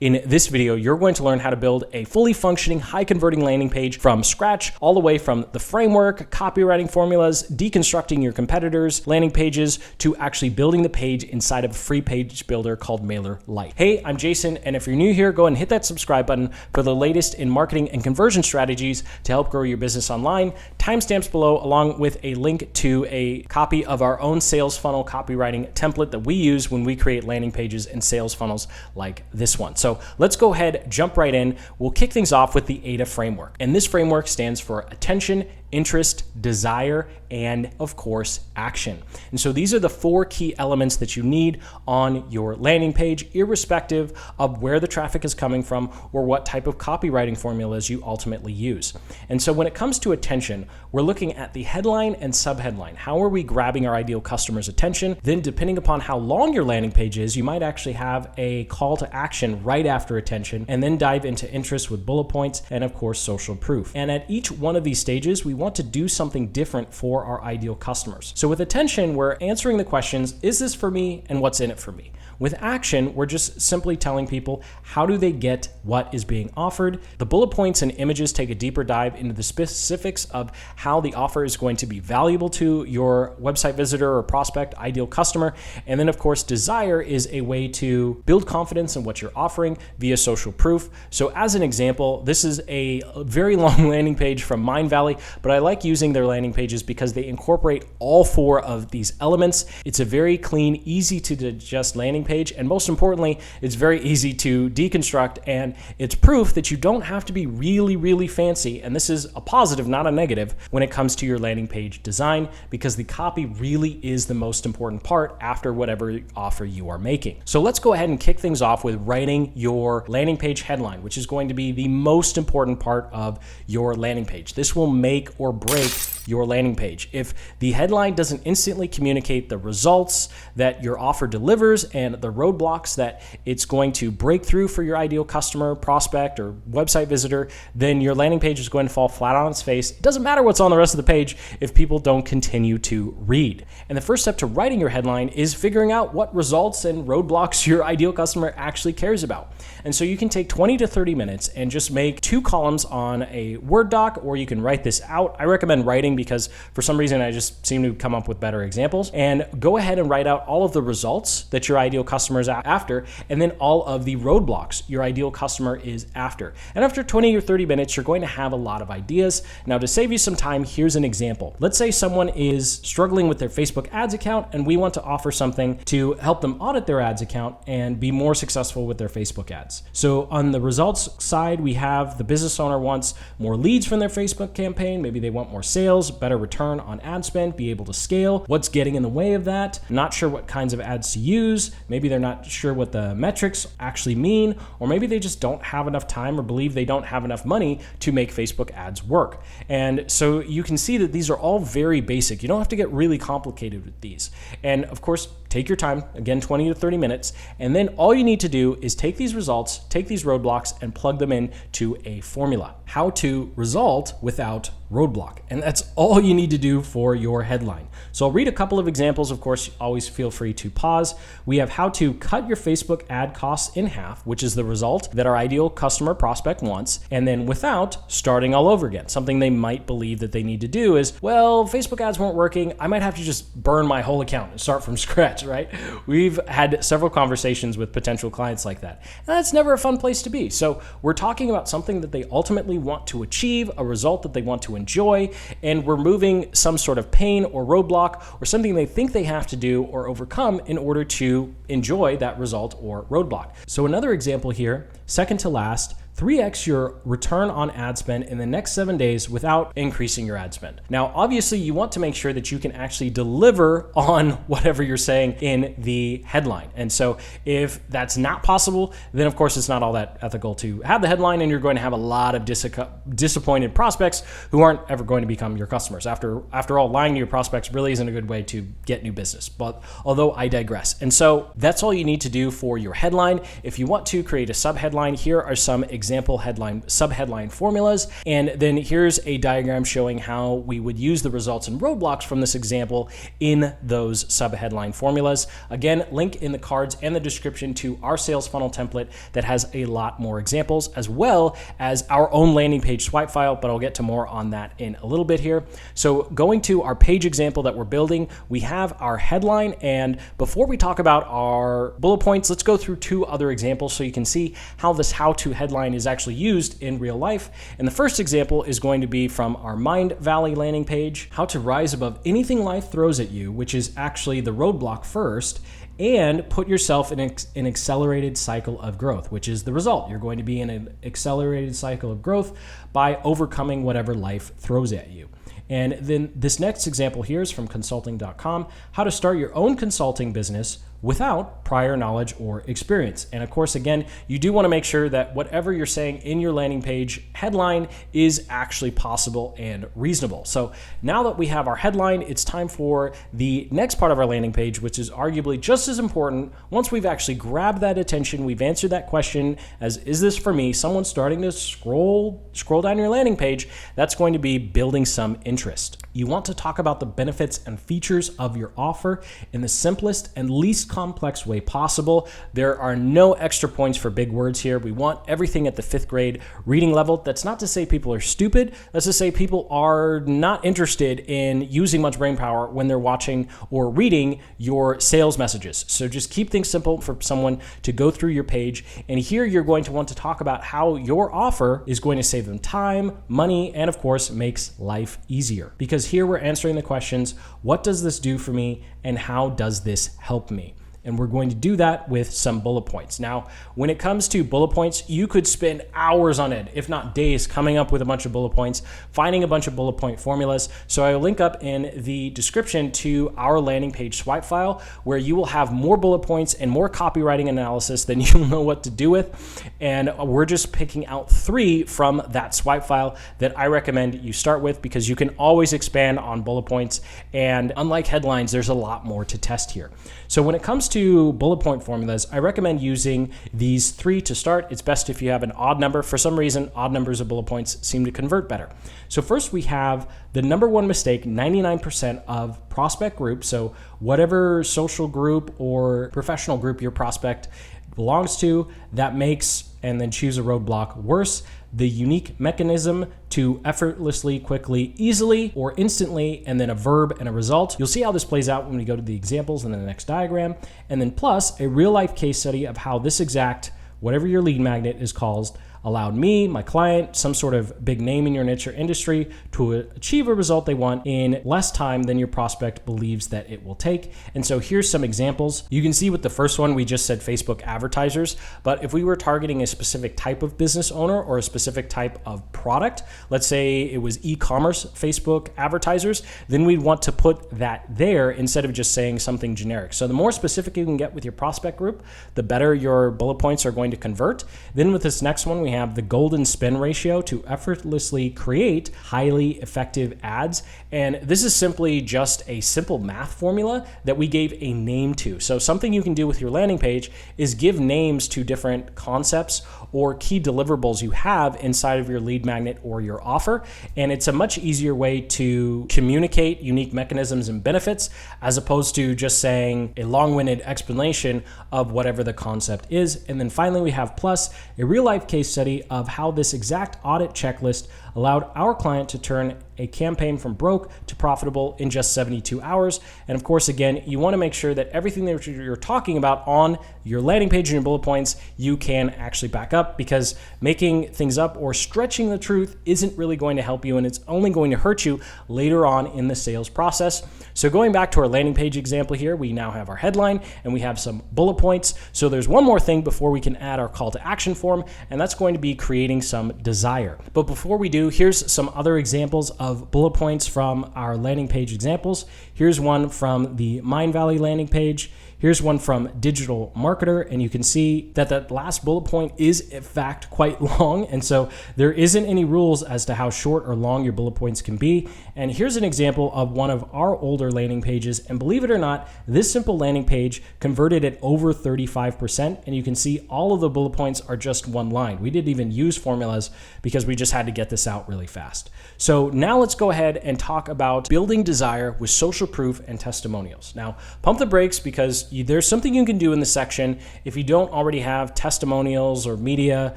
In this video, you're going to learn how to build a fully functioning, high-converting landing page from scratch, all the way from the framework, copywriting formulas, deconstructing your competitors' landing pages, to actually building the page inside of a free page builder called Mailerlite. Hey, I'm Jason, and if you're new here, go ahead and hit that subscribe button for the latest in marketing and conversion strategies to help grow your business online. Timestamps below, along with a link to a copy of our own sales funnel copywriting template that we use when we create landing pages and sales funnels like this one. So let's go ahead, jump right in. We'll kick things off with the AIDA framework. And this framework stands for attention, interest, desire, and of course, action. And so these are the four key elements that you need on your landing page, irrespective of where the traffic is coming from or what type of copywriting formulas you ultimately use. And so when it comes to attention, we're looking at the headline and subheadline. How are we grabbing our ideal customer's attention? Then depending upon how long your landing page is, you might actually have a call to action right after attention, and then dive into interest with bullet points and of course, social proof. And at each one of these stages, we want to do something different for our ideal customers. So with attention, we're answering the questions, is this for me and what's in it for me? With action, we're just simply telling people how do they get what is being offered. The bullet points and images take a deeper dive into the specifics of how the offer is going to be valuable to your website visitor or prospect, ideal customer. And then of course, desire is a way to build confidence in what you're offering via social proof. So as an example, this is a very long landing page from Mindvalley, but I like using their landing pages because they incorporate all four of these elements. It's a very clean, easy to digest landing page. And most importantly, it's very easy to deconstruct, and it's proof that you don't have to be really, really fancy. And this is a positive, not a negative, when it comes to your landing page design, because the copy really is the most important part after whatever offer you are making. So let's go ahead and kick things off with writing your landing page headline, which is going to be the most important part of your landing page. This will make or break your landing page. If the headline doesn't instantly communicate the results that your offer delivers and the roadblocks that it's going to break through for your ideal customer, prospect, or website visitor, then your landing page is going to fall flat on its face. It doesn't matter what's on the rest of the page if people don't continue to read. And the first step to writing your headline is figuring out what results and roadblocks your ideal customer actually cares about. And so you can take 20 to 30 minutes and just make 2 columns on a Word doc, or you can write this out. I recommend writing because for some reason I just seem to come up with better examples. And go ahead and write out all of the results that your ideal customer is after, and then all of the roadblocks your ideal customer is after. And after 20 or 30 minutes, you're going to have a lot of ideas. Now, to save you some time, here's an example. Let's say someone is struggling with their Facebook ads account, and we want to offer something to help them audit their ads account and be more successful with their Facebook ads. So on the results side, we have the business owner wants more leads from their Facebook campaign. Maybe they want more sales, better return on ad spend, be able to scale. What's getting in the way of that? Not sure what kinds of ads to use. Maybe they're not sure what the metrics actually mean, or maybe they just don't have enough time or believe they don't have enough money to make Facebook ads work. And so you can see that these are all very basic. You don't have to get really complicated with these. And of course, take your time, again, 20 to 30 minutes, and then all you need to do is take these results, take these roadblocks, and plug them into a formula. How to result without roadblock. And that's all you need to do for your headline. So I'll read a couple of examples. Of course, always feel free to pause. We have how to cut your Facebook ad costs in half, which is the result that our ideal customer prospect wants. And then without starting all over again. Something they might believe that they need to do is, well, Facebook ads weren't working. I might have to just burn my whole account and start from scratch, right? We've had several conversations with potential clients like that. And that's never a fun place to be. So we're talking about something that they ultimately want to achieve, a result that they want to enjoy, and we're moving some sort of pain or roadblock or something they think they have to do or overcome in order to enjoy that result or roadblock. So another example here, second to last, 3x your return on ad spend in the next 7 days without increasing your ad spend. Now, obviously, you want to make sure that you can actually deliver on whatever you're saying in the headline. And so if that's not possible, then of course, it's not all that ethical to have the headline, and you're going to have a lot of disappointed prospects who aren't ever going to become your customers. After all, lying to your prospects really isn't a good way to get new business, but although I digress. And so that's all you need to do for your headline. If you want to create a sub-headline, here are some examples example headline, subheadline formulas. And then here's a diagram showing how we would use the results and roadblocks from this example in those subheadline formulas. Again, link in the cards and the description to our sales funnel template that has a lot more examples, as well as our own landing page swipe file, but I'll get to more on that in a little bit here. So going to our page example that we're building, we have our headline. And before we talk about our bullet points, let's go through two other examples so you can see how this how-to headline is actually used in real life. And the first example is going to be from our Mind Valley landing page, how to rise above anything life throws at you, which is actually the roadblock first, and put yourself in an accelerated cycle of growth, which is the result. You're going to be in an accelerated cycle of growth by overcoming whatever life throws at you. And then this next example here is from consulting.com, how to start your own consulting business without prior knowledge or experience. And of course, again, you do want to make sure that whatever you're saying in your landing page headline is actually possible and reasonable. So now that we have our headline, it's time for the next part of our landing page, which is arguably just as important. Once we've actually grabbed that attention, we've answered that question as, is this for me? Someone's starting to scroll down your landing page. That's going to be building some interest. You want to talk about the benefits and features of your offer in the simplest and least complex way possible. There are no extra points for big words here. We want everything at the 5th grade reading level. That's not to say people are stupid. That's to say people are not interested in using much brain power when they're watching or reading your sales messages. So just keep things simple for someone to go through your page. And here you're going to want to talk about how your offer is going to save them time, money, and of course, makes life easier. Because here we're answering the questions, what does this do for me and how does this help me? And we're going to do that with some bullet points. Now, when it comes to bullet points, you could spend hours on it, if not days, coming up with a bunch of bullet points, finding a bunch of bullet point formulas. So I'll link up in the description to our landing page swipe file, where you will have more bullet points and more copywriting analysis than you'll know what to do with. And we're just picking out 3 from that swipe file that I recommend you start with, because you can always expand on bullet points. And unlike headlines, there's a lot more to test here. So when it comes to bullet point formulas, I recommend using these 3 to start. It's best if you have an odd number. For some reason, odd numbers of bullet points seem to convert better. So first we have the number 1 mistake 99% of prospect group. So whatever social group or professional group your prospect belongs to, that makes, and then choose a roadblock, worse, the unique mechanism to effortlessly, quickly, easily, or instantly, and then a verb and a result. You'll see how this plays out when we go to the examples in the next diagram. And then plus a real life case study of how this exact, whatever your lead magnet is called, allowed me, my client, some sort of big name in your niche or industry, to achieve a result they want in less time than your prospect believes that it will take. And so here's some examples. You can see with the first one, we just said Facebook advertisers, but if we were targeting a specific type of business owner or a specific type of product, let's say it was e-commerce Facebook advertisers, then we'd want to put that there instead of just saying something generic. So the more specific you can get with your prospect group, the better your bullet points are going to convert. Then with this next one, we have the golden spin ratio to effortlessly create highly effective ads. And this is simply just a simple math formula that we gave a name to. So something you can do with your landing page is give names to different concepts or key deliverables you have inside of your lead magnet or your offer. And it's a much easier way to communicate unique mechanisms and benefits, as opposed to just saying a long-winded explanation of whatever the concept is. And then finally, we have plus a real life case study of how this exact audit checklist allowed our client to turn a campaign from broke to profitable in just 72 hours. And of course, again, you want to make sure that everything that you're talking about on your landing page and your bullet points, you can actually back up, because making things up or stretching the truth isn't really going to help you, and it's only going to hurt you later on in the sales process. So going back to our landing page example here, we now have our headline and we have some bullet points. So there's one more thing before we can add our call to action form, and that's going to be creating some desire. But before we do, here's some other examples of bullet points from our landing page examples. Here's one from the Mind Valley landing page. Here's one from Digital Marketer, and you can see that that last bullet point is in fact quite long, and so there isn't any rules as to how short or long your bullet points can be. And here's an example of one of our older landing pages, and believe it or not, this simple landing page converted at over 35%, and you can see all of the bullet points are just one line. We didn't even use formulas because we just had to get this out really fast. So now let's go ahead and talk about building desire with social proof and testimonials. Now, pump the brakes because there's something you can do in the section if you don't already have testimonials or media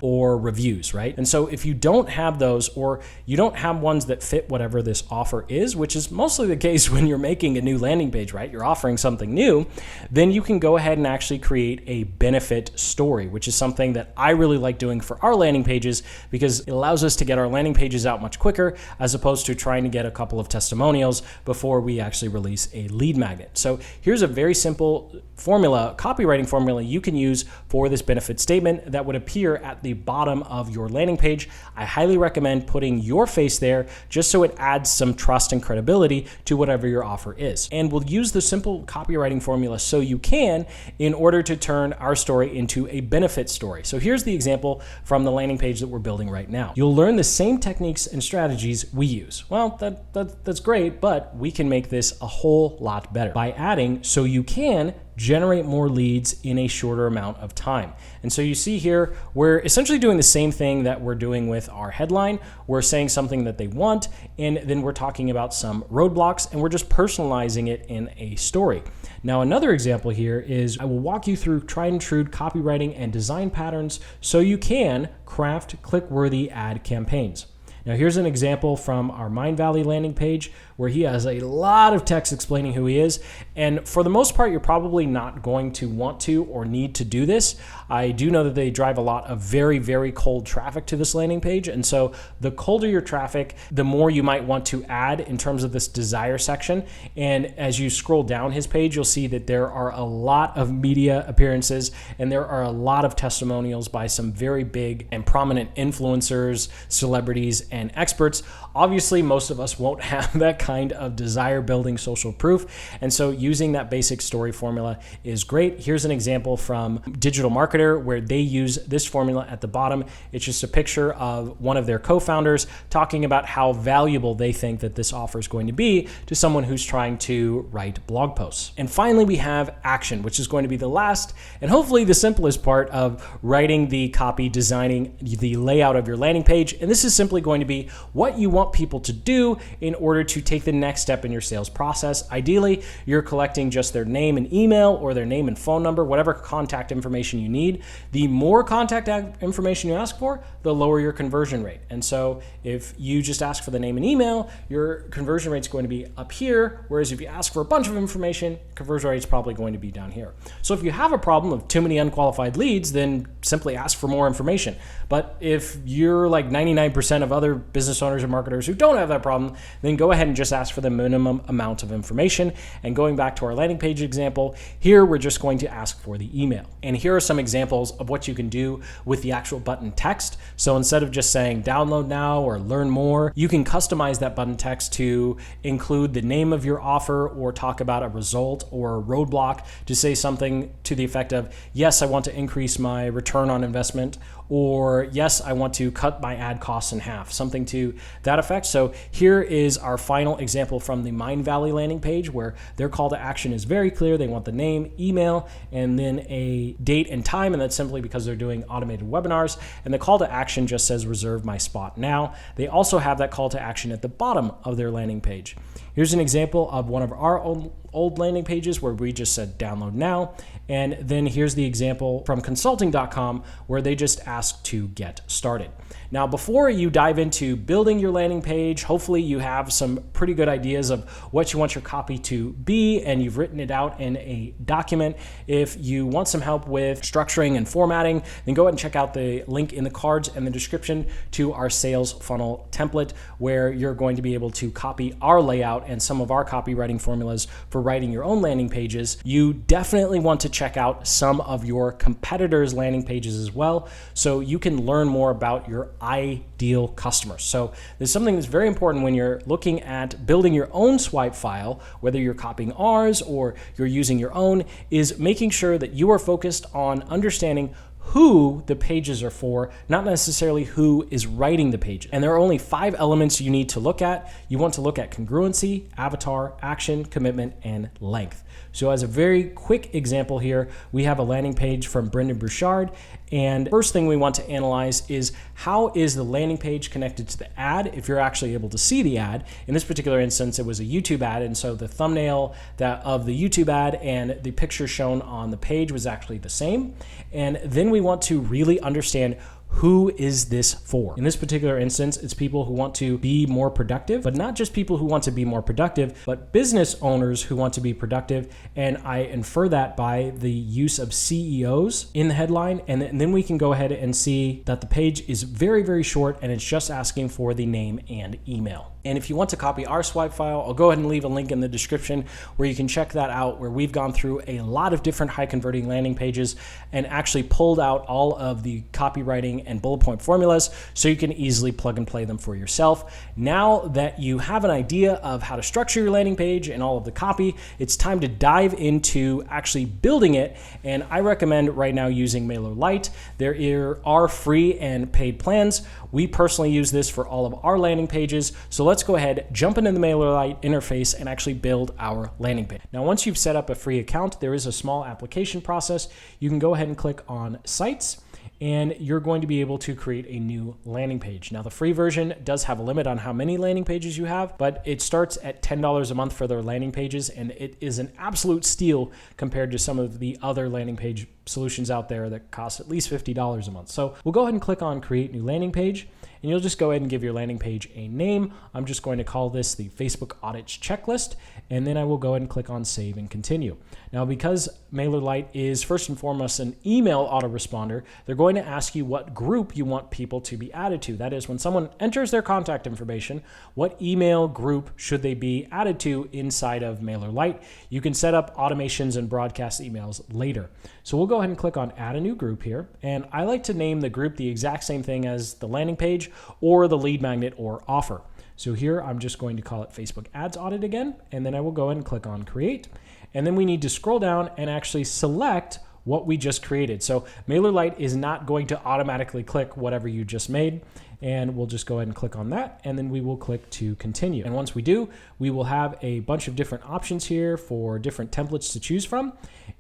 or reviews, right? And so if you don't have those, or you don't have ones that fit whatever this offer is, which is mostly the case when you're making a new landing page, right? You're offering something new, then you can go ahead and actually create a benefit story, which is something that I really like doing for our landing pages because it allows us to get our landing pages out much quicker as opposed to trying to get a couple of testimonials before we actually release a lead magnet. So here's a very simple formula, copywriting formula you can use for this benefit statement that would appear at the bottom of your landing page. I highly recommend putting your face there just so it adds some trust and credibility to whatever your offer is. And we'll use the simple copywriting formula so you can in order to turn our story into a benefit story. So here's the example from the landing page that we're building right now. You'll learn the same techniques and strategies we use. Well, that's great, but we can make this a whole lot better by adding so you can generate more leads in a shorter amount of time. And so you see here, we're essentially doing the same thing that we're doing with our headline. We're saying something that they want, and then we're talking about some roadblocks, and we're just personalizing it in a story. Now, another example here is I will walk you through tried and true copywriting and design patterns so you can craft click-worthy ad campaigns. Now, here's an example from our Mindvalley landing page where he has a lot of text explaining who he is. And for the most part, you're probably not going to want to or need to do this. I do know that they drive a lot of very, very cold traffic to this landing page. And so the colder your traffic, the more you might want to add in terms of this desire section. And as you scroll down his page, you'll see that there are a lot of media appearances and there are a lot of testimonials by some very big and prominent influencers, celebrities, and experts. Obviously, most of us won't have that kind of desire building social proof. And so using that basic story formula is great. Here's an example from Digital Marketer where they use this formula at the bottom. It's just a picture of one of their co-founders talking about how valuable they think that this offer is going to be to someone who's trying to write blog posts. And finally, we have action, which is going to be the last and hopefully the simplest part of writing the copy, designing the layout of your landing page. And this is simply going to be what you want people to do in order to take the next step in your sales process. Ideally, you're collecting just their name and email or their name and phone number, whatever contact information you need. The more contact information you ask for, the lower your conversion rate. And so if you just ask for the name and email, your conversion rate is going to be up here, whereas if you ask for a bunch of information, conversion rate is probably going to be down here. So if you have a problem of too many unqualified leads, then simply ask for more information. But if you're like 99% of other business owners and marketers who don't have that problem, then go ahead and just ask for the minimum amount of information. And going back to our landing page example, here we're just going to ask for the email. And here are some examples of what you can do with the actual button text. So instead of just saying download now or learn more, you can customize that button text to include the name of your offer or talk about a result or a roadblock to say something to the effect of, yes, I want to increase my return on investment, or yes, I want to cut my ad costs in half, something to that effect. So here is our final example from the Mindvalley landing page where their call to action is very clear. They want the name, email, and then a date and time, and that's simply because they're doing automated webinars. And the call to action just says reserve my spot now. They also have that call to action at the bottom of their landing page. Here's an example of one of our old landing pages where we just said download now. And then here's the example from consulting.com where they just ask to get started. Now, before you dive into building your landing page, hopefully you have some pretty good ideas of what you want your copy to be and you've written it out in a document. If you want some help with structuring and formatting, then go ahead and check out the link in the cards and the description to our sales funnel template where you're going to be able to copy our layout and some of our copywriting formulas for writing your own landing pages, you definitely want to check out some of your competitors' landing pages as well, so you can learn more about your ideal customers. So there's something that's very important when you're looking at building your own swipe file, whether you're copying ours or you're using your own, is making sure that you are focused on understanding who the pages are for, not necessarily who is writing the pages. And there are only 5 elements you need to look at. You want to look at congruency, avatar, action, commitment, and length. So as a very quick example here, we have a landing page from Brendan Bouchard. And first thing we want to analyze is how is the landing page connected to the ad, if you're actually able to see the ad. In this particular instance, it was a YouTube ad, and so the thumbnail of the YouTube ad and the picture shown on the page was actually the same. And then we want to really understand who is this for? In this particular instance, it's people who want to be more productive, but not just people who want to be more productive, but business owners who want to be productive. And I infer that by the use of CEOs in the headline. And then we can go ahead and see that the page is very, very short, and it's just asking for the name and email. And if you want to copy our swipe file, I'll go ahead and leave a link in the description where you can check that out, where we've gone through a lot of different high converting landing pages and actually pulled out all of the copywriting and bullet point formulas so you can easily plug and play them for yourself. Now that you have an idea of how to structure your landing page and all of the copy, it's time to dive into actually building it. And I recommend right now using Mailerlite. There are free and paid plans. We personally use this for all of our landing pages. So let's go ahead, jump into the Mailerlite interface and actually build our landing page. Now, once you've set up a free account, there is a small application process. You can go ahead and click on Sites, and you're going to be able to create a new landing page. Now, the free version does have a limit on how many landing pages you have, but it starts at $10 a month for their landing pages, and it is an absolute steal compared to some of the other landing page solutions out there that cost at least $50 a month. So we'll go ahead and click on Create New Landing Page, and you'll just go ahead and give your landing page a name. I'm just going to call this the Facebook Audits Checklist, and then I will go ahead and click on Save and Continue. Now, because Mailerlite is first and foremost an email autoresponder, they're going to ask you what group you want people to be added to. That is, when someone enters their contact information, what email group should they be added to inside of Mailerlite? You can set up automations and broadcast emails later. So we'll go ahead and click on Add a New Group here. And I like to name the group the exact same thing as the landing page or the lead magnet or offer. So here I'm just going to call it Facebook Ads Audit again, and then I will go ahead and click on Create. And then we need to scroll down and actually select what we just created. So Mailerlite is not going to automatically click whatever you just made, and we'll just go ahead and click on that, and then we will click to continue. And once we do, we will have a bunch of different options here for different templates to choose from.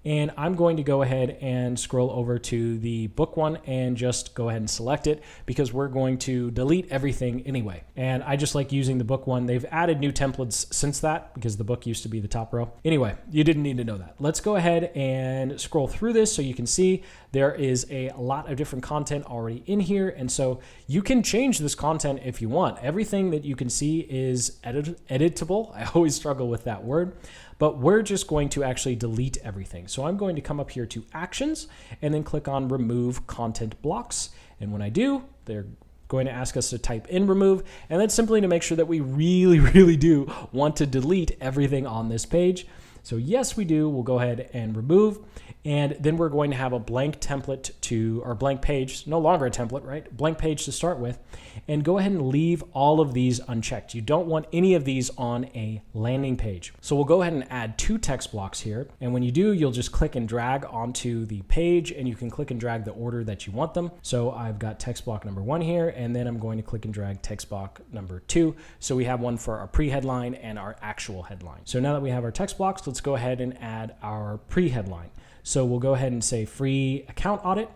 And I'm going to go ahead and scroll over to the book one and just go ahead and select it, because we're going to delete everything anyway. And I just like using the book one. They've added new templates since that, because the book used to be the top row. Anyway, you didn't need to know that. Let's go ahead and scroll through this so you can see there is a lot of different content already in here. And so you can change this content if you want. Everything that you can see is editable. I always struggle with that word, but we're just going to actually delete everything. So I'm going to come up here to Actions and then click on Remove Content Blocks. And when I do, they're going to ask us to type in remove, and that's simply to make sure that we really do want to delete everything on this page. So yes, we do. We'll go ahead and remove, and then we're going to have a blank template or blank page, no longer a template, right? Blank page to start with, and go ahead and leave all of these unchecked. You don't want any of these on a landing page. So we'll go ahead and add 2 text blocks here. And when you do, you'll just click and drag onto the page, and you can click and drag the order that you want them. So I've got text block number 1 here, and then I'm going to click and drag text block number 2. So we have one for our pre-headline and our actual headline. So now that we have our text blocks, let's go ahead and add our pre-headline. So we'll go ahead and say free account audit.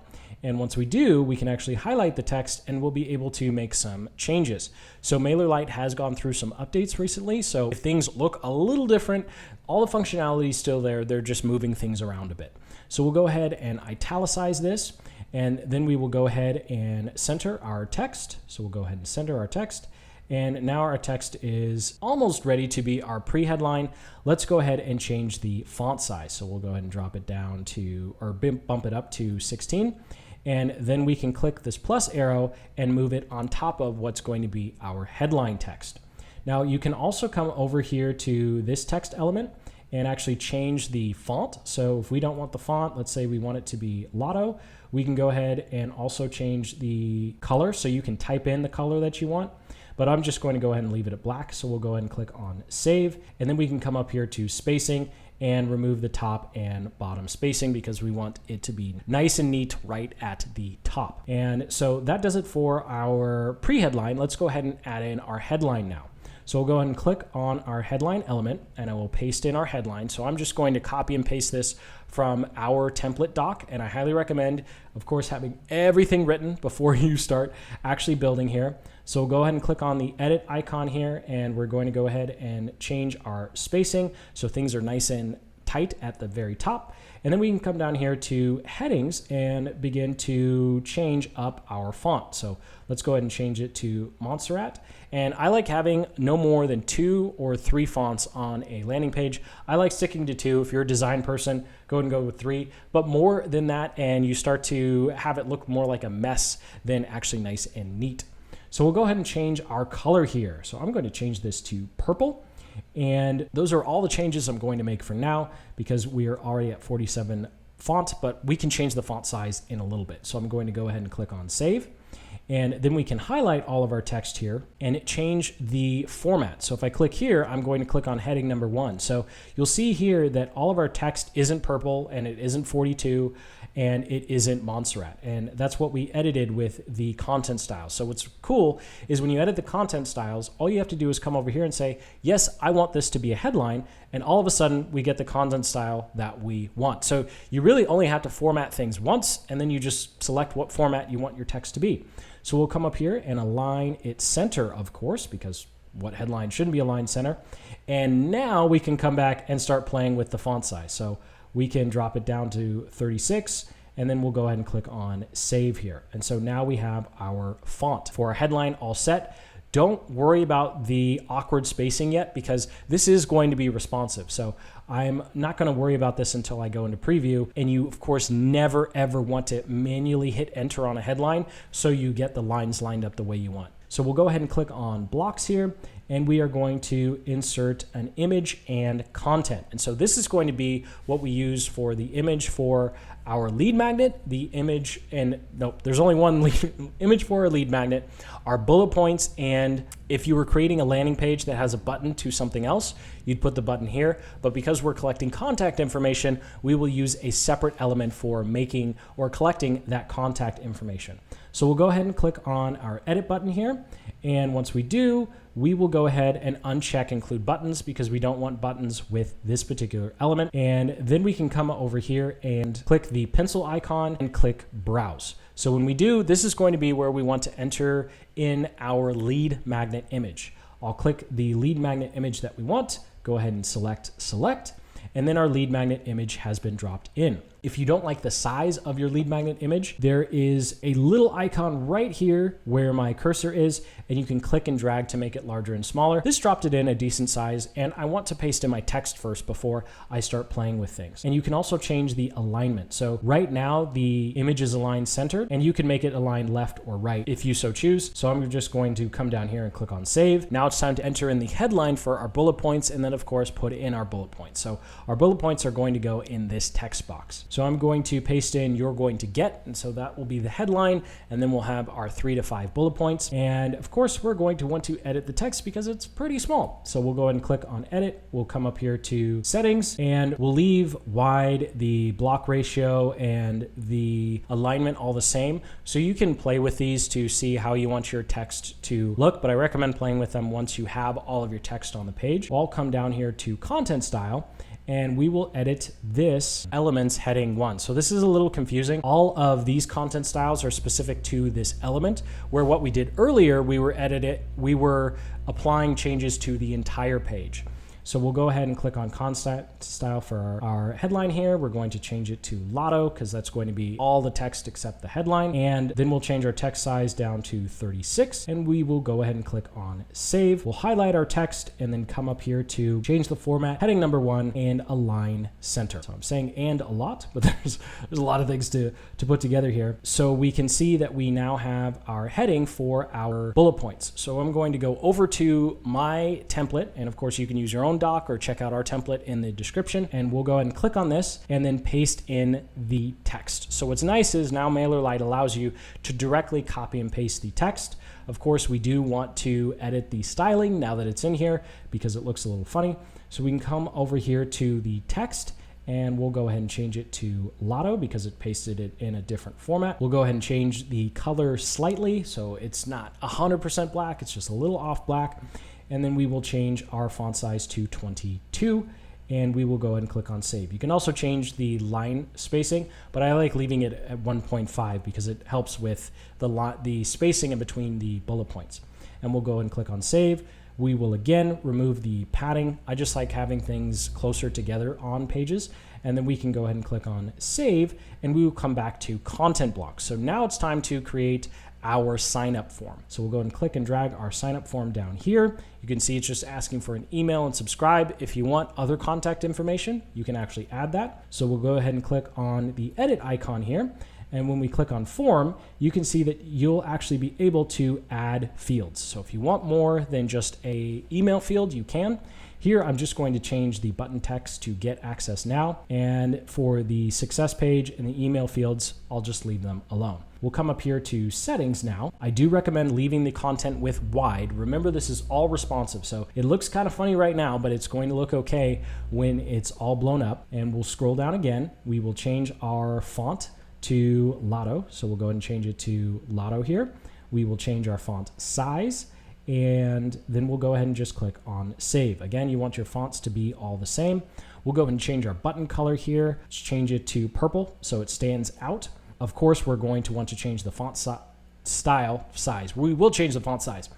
And once we do, we can actually highlight the text and we'll be able to make some changes. So Mailerlite has gone through some updates recently. So if things look a little different, all the functionality is still there. They're just moving things around a bit. So we'll go ahead and italicize this, and then we will go ahead and center our text. So we'll go ahead and center our text. And now our text is almost ready to be our pre-headline. Let's go ahead and change the font size. So we'll go ahead and drop it down to, or bump it up to 16. And then we can click this plus arrow and move it on top of what's going to be our headline text. Now you can also come over here to this text element, and actually change the font. So if we don't want the font, let's say we want it to be Lotto, we can go ahead and also change the color. So you can type in the color that you want, but I'm just going to go ahead and leave it at black. So we'll go ahead and click on save, and then we can come up here to spacing and remove the top and bottom spacing because we want it to be nice and neat right at the top. And so that does it for our pre-headline. Let's go ahead and add in our headline now. So we'll go ahead and click on our headline element, and I will paste in our headline. So I'm just going to copy and paste this from our template doc, and I highly recommend, of course, having everything written before you start actually building here. So we'll go ahead and click on the edit icon here, and we're going to go ahead and change our spacing so things are nice and tight at the very top. And then we can come down here to headings and begin to change up our font. So let's go ahead and change it to Montserrat. And I like having no more than 2 or 3 fonts on a landing page. I like sticking to 2. If you're a design person, go ahead and go with 3. But more than that, and you start to have it look more like a mess than actually nice and neat. So we'll go ahead and change our color here. So I'm going to change this to purple. And those are all the changes I'm going to make for now because we are already at 47 font, but we can change the font size in a little bit. So I'm going to go ahead and click on save. And then we can highlight all of our text here and change the format. So if I click here, I'm going to click on heading number 1. So you'll see here that all of our text isn't purple and it isn't 42 and it isn't Montserrat. And that's what we edited with the content styles. So what's cool is when you edit the content styles, all you have to do is come over here and say, yes, I want this to be a headline. And all of a sudden we get the content style that we want. So you really only have to format things once, and then you just select what format you want your text to be. So we'll come up here and align its center, of course, because what headline shouldn't be aligned center? And now we can come back and start playing with the font size. So we can drop it down to 36, and then we'll go ahead and click on save here. And so now we have our font for our headline all set. Don't worry about the awkward spacing yet because this is going to be responsive. So I'm not going to worry about this until I go into preview. And you, of course, never, ever want to manually hit enter on a headline so you get the lines lined up the way you want. So we'll go ahead and click on blocks here, and we are going to insert an image and content. And so this is going to be what we use for the image for our lead magnet, the image, and nope, there's only one image for a lead magnet, our bullet points, and if you were creating a landing page that has a button to something else, you'd put the button here. But because we're collecting contact information, we will use a separate element for making or collecting that contact information. So we'll go ahead and click on our edit button here. And once we do, we will go ahead and uncheck include buttons because we don't want buttons with this particular element. And then we can come over here and click the pencil icon and click browse. So when we do, this is going to be where we want to enter in our lead magnet image. I'll click the lead magnet image that we want, go ahead and select, and then our lead magnet image has been dropped in. If you don't like the size of your lead magnet image, there is a little icon right here where my cursor is, and you can click and drag to make it larger and smaller. This dropped it in a decent size, and I want to paste in my text first before I start playing with things. And you can also change the alignment. So right now the image is aligned centered, and you can make it aligned left or right if you so choose. So I'm just going to come down here and click on save. Now it's time to enter in the headline for our bullet points, and then of course put in our bullet points. So our bullet points are going to go in this text box. So I'm going to paste in you're going to get, and so that will be the headline, and then we'll have our 3 to 5 bullet points. And of course we're going to want to edit the text because it's pretty small. So we'll go ahead and click on edit. We'll come up here to settings, and we'll leave wide, the block ratio, and the alignment all the same. So you can play with these to see how you want your text to look, but I recommend playing with them once you have all of your text on the page. I'll come down here to content style, and we will edit this elements heading 1. So this is a little confusing. All of these content styles are specific to this element, where what we did earlier, we were applying changes to the entire page. So we'll go ahead and click on content style for our headline here. We're going to change it to Lotto because that's going to be all the text except the headline. And then we'll change our text size down to 36, and we will go ahead and click on save. We'll highlight our text and then come up here to change the format, heading number 1, and align center. So I'm saying and a lot, but there's a lot of things to put together here. So we can see that we now have our heading for our bullet points. So I'm going to go over to my template, and of course you can use your own own doc or check out our template in the description. And we'll go ahead and click on this and then paste in the text. So what's nice is now Mailerlite allows you to directly copy and paste the text. Of course, we do want to edit the styling now that it's in here because it looks a little funny. So we can come over here to the text and we'll go ahead and change it to Lotto because it pasted it in a different format. We'll go ahead and change the color slightly so it's not 100% black, it's just a little off black. And then we will change our font size to 22 and we will go ahead and click on save. You can also change the line spacing, but I like leaving it at 1.5 because it helps with the spacing in between the bullet points. And we'll go ahead and click on save. We will again remove the padding. I just like having things closer together on pages. And then we can go ahead and click on save and we will come back to content blocks. So now it's time to create our sign up form. So we'll go ahead and click and drag our sign up form down here. You can see it's just asking for an email and subscribe. If you want other contact information, you can actually add that. So we'll go ahead and click on the edit icon here. And when we click on form, you can see that you'll actually be able to add fields. So if you want more than just a email field, you can. Here, I'm just going to change the button text to get access now. And for the success page and the email fields, I'll just leave them alone. We'll come up here to settings now. I do recommend leaving the content width wide. Remember, this is all responsive. So it looks kind of funny right now, but it's going to look okay when it's all blown up. And we'll scroll down again. We will change our font to Lotto. So we'll go ahead and change it to Lotto here. We will change our font size and then we'll go ahead and just click on save. Again, you want your fonts to be all the same. We'll go ahead and change our button color here. Let's change it to purple so it stands out. Of course, we're going to want to change the font style size. We will change the font size,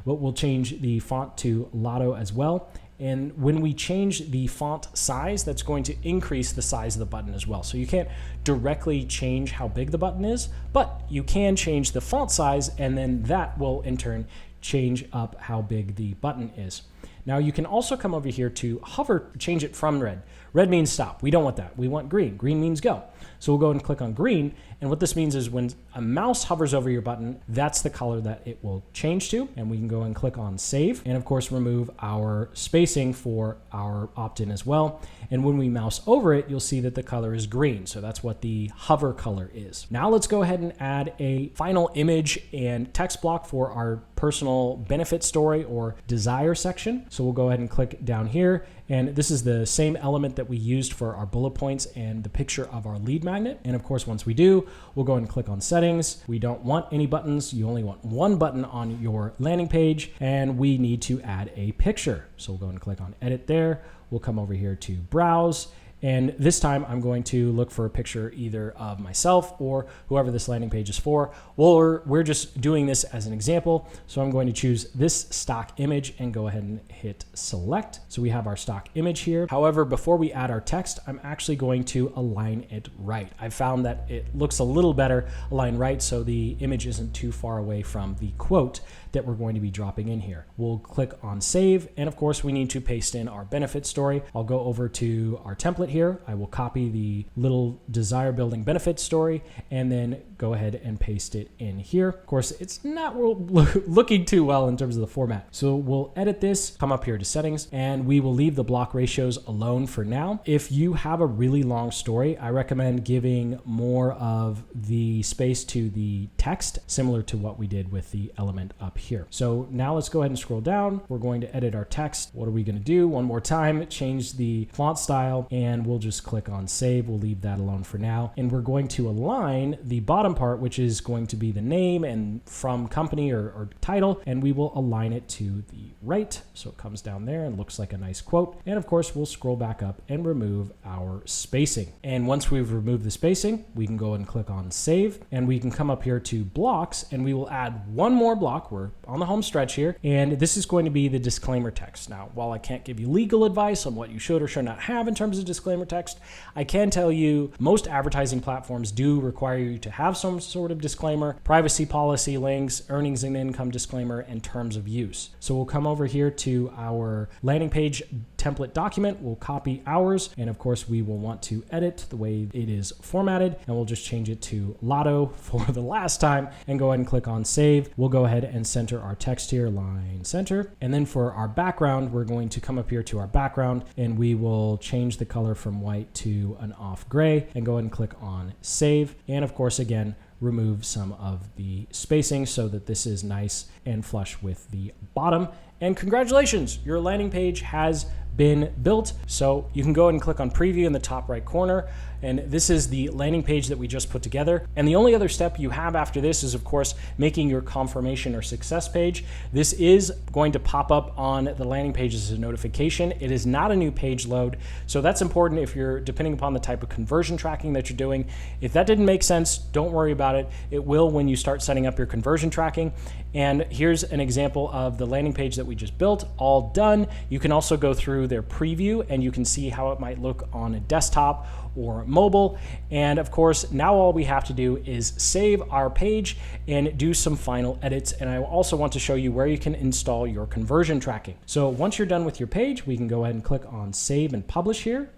but we'll change the font to Lotto as well. And when we change the font size, that's going to increase the size of the button as well. So you can't directly change how big the button is, but you can change the font size, and then that will in turn change up how big the button is. Now you can also come over here to hover, change it from red. Red means stop. We don't want that. We want green. Green means go. So we'll go and click on green. And what this means is when a mouse hovers over your button, that's the color that it will change to. And we can go and click on save. And of course, remove our spacing for our opt-in as well. And when we mouse over it, you'll see that the color is green. So that's what the hover color is. Now let's go ahead and add a final image and text block for our personal benefit story or desire section. So we'll go ahead and click down here. And this is the same element that we used for our bullet points and the picture of our lead magnet. And of course, once we do, we'll go ahead and click on settings. We don't want any buttons. You only want one button on your landing page. And we need to add a picture. So we'll go ahead and click on edit there. We'll come over here to browse. And this time I'm going to look for a picture either of myself or whoever this landing page is for. Well, we're just doing this as an example. So I'm going to choose this stock image and go ahead and hit select. So we have our stock image here. However, before we add our text, I'm actually going to align it right. I've found that it looks a little better aligned right so the image isn't too far away from the quote that we're going to be dropping in here. We'll click on save. And of course, we need to paste in our benefit story. I'll go over to our template here. I will copy the little desire building benefit story and then go ahead and paste it in here. Of course, it's not looking too well in terms of the format. So we'll edit this, come up here to settings, and we will leave the block ratios alone for now. If you have a really long story, I recommend giving more of the space to the text, similar to what we did with the element up here. So now let's go ahead and scroll down. We're going to edit our text. What are we going to do? One more time, change the font style, and we'll just click on save. We'll leave that alone for now. And we're going to align the bottom part, which is going to be the name and from company or title, and we will align it to the right. So it comes down there and looks like a nice quote. And of course, we'll scroll back up and remove our spacing. And once we've removed the spacing, we can go and click on save, and we can come up here to blocks, and we will add one more block. We're on the home stretch here, and this is going to be the disclaimer text. Now, while I can't give you legal advice on what you should or should not have in terms of disclaimer disclaimer text. I can tell you most advertising platforms do require you to have some sort of disclaimer, privacy policy, links, earnings and income disclaimer, and terms of use. So we'll come over here to our landing page template document. We'll copy ours, and of course we will want to edit the way it is formatted, and we'll just change it to Lotto for the last time and go ahead and click on save. We'll go ahead and center our text here, line center. And then for our background, we're going to come up here to our background and we will change the color from white to an off gray and go ahead and click on save. And of course, again, remove some of the spacing so that this is nice and flush with the bottom. And congratulations, your landing page has been built. So you can go ahead and click on preview in the top right corner. And this is the landing page that we just put together. And the only other step you have after this is, of course, making your confirmation or success page. This is going to pop up on the landing page as a notification. It is not a new page load. So that's important if you're, depending upon the type of conversion tracking that you're doing. If that didn't make sense, don't worry about it. It will when you start setting up your conversion tracking. And here's an example of the landing page that we just built, all done. You can also go through their preview and you can see how it might look on a desktop or mobile. And of course, now all we have to do is save our page and do some final edits. And I also want to show you where you can install your conversion tracking. So once you're done with your page, we can go ahead and click on save and publish here.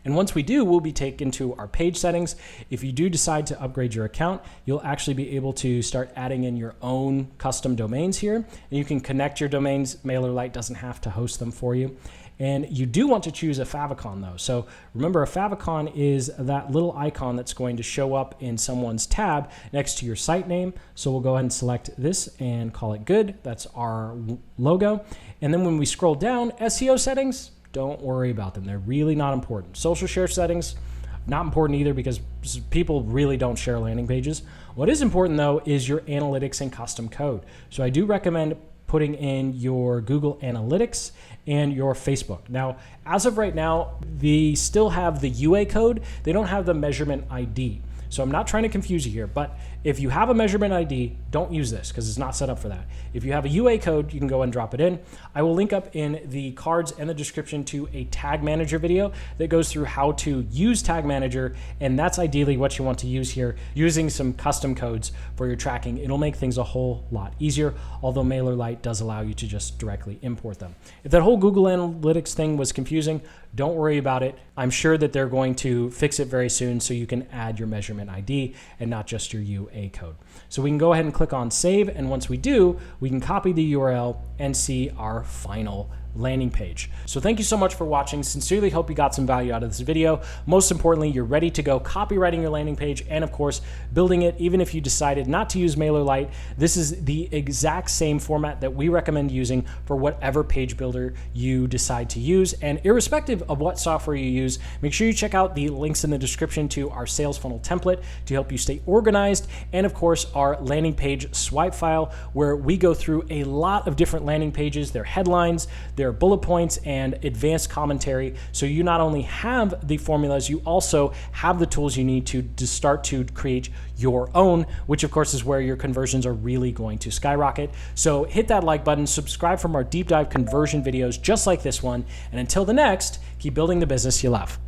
And once we do, we'll be taken to our page settings. If you do decide to upgrade your account, you'll actually be able to start adding in your own custom domains here. And you can connect your domains. Mailerlite doesn't have to host them for you. And you do want to choose a favicon though. So remember, a favicon is that little icon that's going to show up in someone's tab next to your site name. So we'll go ahead and select this and call it good. That's our logo. And then when we scroll down, SEO settings, don't worry about them. They're really not important. Social share settings, not important either because people really don't share landing pages. What is important though is your analytics and custom code. So I do recommend putting in your Google Analytics and your Facebook. Now, as of right now, they still have the UA code. They don't have the measurement ID. So I'm not trying to confuse you here, but if you have a measurement ID, don't use this because it's not set up for that. If you have a UA code, you can go and drop it in. I will link up in the cards and the description to a tag manager video that goes through how to use tag manager. And that's ideally what you want to use here, using some custom codes for your tracking. It'll make things a whole lot easier, although Mailerlite does allow you to just directly import them. If that whole Google Analytics thing was confusing, don't worry about it. I'm sure that they're going to fix it very soon so you can add your measurement ID and not just your UA code. So we can go ahead and click on save, and once we do, we can copy the URL and see our final landing page. So thank you so much for watching. Sincerely hope you got some value out of this video. Most importantly, you're ready to go copywriting your landing page and of course building it. Even if you decided not to use Mailerlite, this is the exact same format that we recommend using for whatever page builder you decide to use. And irrespective of what software you use, make sure you check out the links in the description to our sales funnel template to help you stay organized, and of course our landing page swipe file where we go through a lot of different landing pages, their headlines, their bullet points, and advanced commentary. So you not only have the formulas, you also have the tools you need to start to create your own, which of course is where your conversions are really going to skyrocket. So hit that like button, subscribe for more deep dive conversion videos just like this one, and until the next, keep building the business you love.